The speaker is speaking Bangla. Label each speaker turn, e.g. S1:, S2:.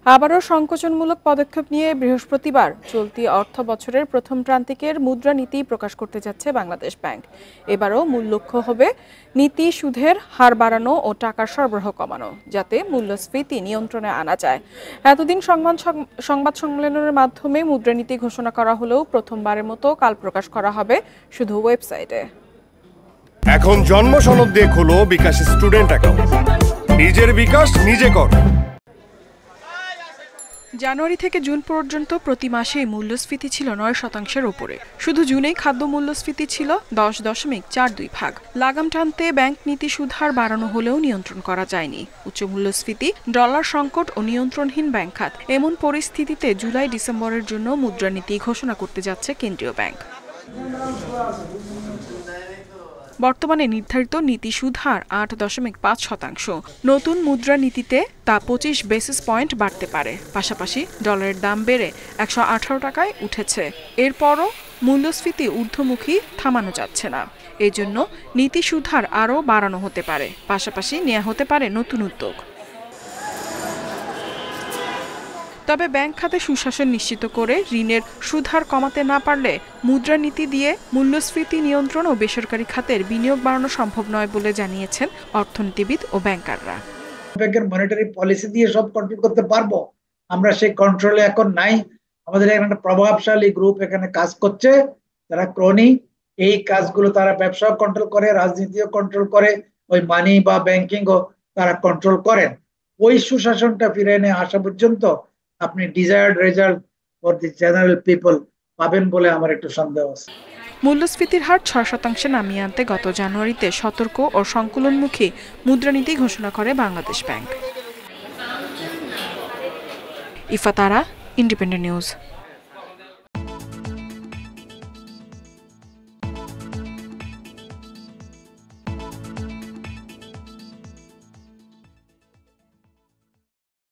S1: আবারও সংকোচনমূলক পদক্ষেপ নিয়ে বৃহস্পতিবার চলতি অর্থ বছরের প্রথম প্রান্তিকের মুদ্রানীতি প্রকাশ করতে যাচ্ছে বাংলাদেশ ব্যাংক। এবারও মূল লক্ষ্য হবে নীতি সুদের হার বাড়ানো ও টাকার সরবরাহ কমানো, যাতে মূল্যস্ফীতি নিয়ন্ত্রণে আনা যায়। এতদিন সংবাদ সম্মেলনের মাধ্যমে মুদ্রানীতি ঘোষণা করা হলেও প্রথমবারের মতো কাল প্রকাশ করা হবে শুধু ওয়েবসাইটে।
S2: এখন জন্ম সনদ দিয়ে খোলো বিকাশ স্টুডেন্ট অ্যাকাউন্ট। নিজের বিকাশ নিজে কর।
S1: জানুয়ারি থেকে জুন পর্যন্ত প্রতি মাসেই মূল্যস্ফীতি ছিল 9%-এর উপরে। শুধু জুনেই খাদ্য মূল্যস্ফীতি ছিল 10.42%। লাগাম টানতে ব্যাংক নীতি সুদ হার বাড়ানো হলেও নিয়ন্ত্রণ করা যায়নি। উচ্চ মূল্যস্ফীতি, ডলার সংকট ও নিয়ন্ত্রণহীন ব্যাংক খাত, এমন পরিস্থিতিতে জুলাই-ডিসেম্বরের জন্য মুদ্রানীতি ঘোষণা করতে যাচ্ছে কেন্দ্রীয় ব্যাংক। বর্তমানে নির্ধারিত নীতি সুদ হার 8.5%। নতুন মুদ্রানীতিতে তা 25 বেসিস পয়েন্ট বাড়তে পারে। পাশাপাশি ডলারের দাম বেড়ে 118 টাকায় উঠেছে। এরপরও মূল্যস্ফীতি ঊর্ধ্বমুখী থামানো যাচ্ছে না। এজন্য নীতি সুদ হার আরও বাড়ানো হতে পারে। পাশাপাশি নেওয়া হতে পারে নতুন উদ্যোগ। তবে ব্যাংক খাতে সুশাসন নিশ্চিত করে ঋণের সুদহার কমাতে না পারলে মুদ্রানীতি দিয়ে মূল্যস্ফীতি নিয়ন্ত্রণ ও বেসরকারি খাতের বিনিয়োগ বাড়ানো সম্ভব নয় বলে জানিয়েছেন অর্থনীতিবিদ ও ব্যাংকাররা।
S3: ব্যাংকের মনিটারি পলিসি দিয়ে সব কন্ট্রোল করতে পারবো, আমরা সেই কন্ট্রোলে এখন নাই। আমাদের একটা প্রভাবশালী গ্রুপ এখানে কাজ করছে, তারা ক্রনি এই কাজগুলো তারা ব্যবসাও কন্ট্রোল করে, রাজনীতিও কন্ট্রোল করে, ওই মানি বা ব্যাংকিংও তারা কন্ট্রোল করেন। ওই সুশাসনটা ফিরে এনে আসা পর্যন্ত আপনি desired result for the general people পাবেন বলে আমার একটু সন্দেহ আছে।
S1: মূল্যস্ফীতির হার 6% নামিয়ে আনতে গত জানুয়ারিতে সতর্ক ও সংকুলনমুখী মুদ্রানীতি ঘোষণা করে বাংলাদেশ ব্যাংক। ইফাতারা, independent news.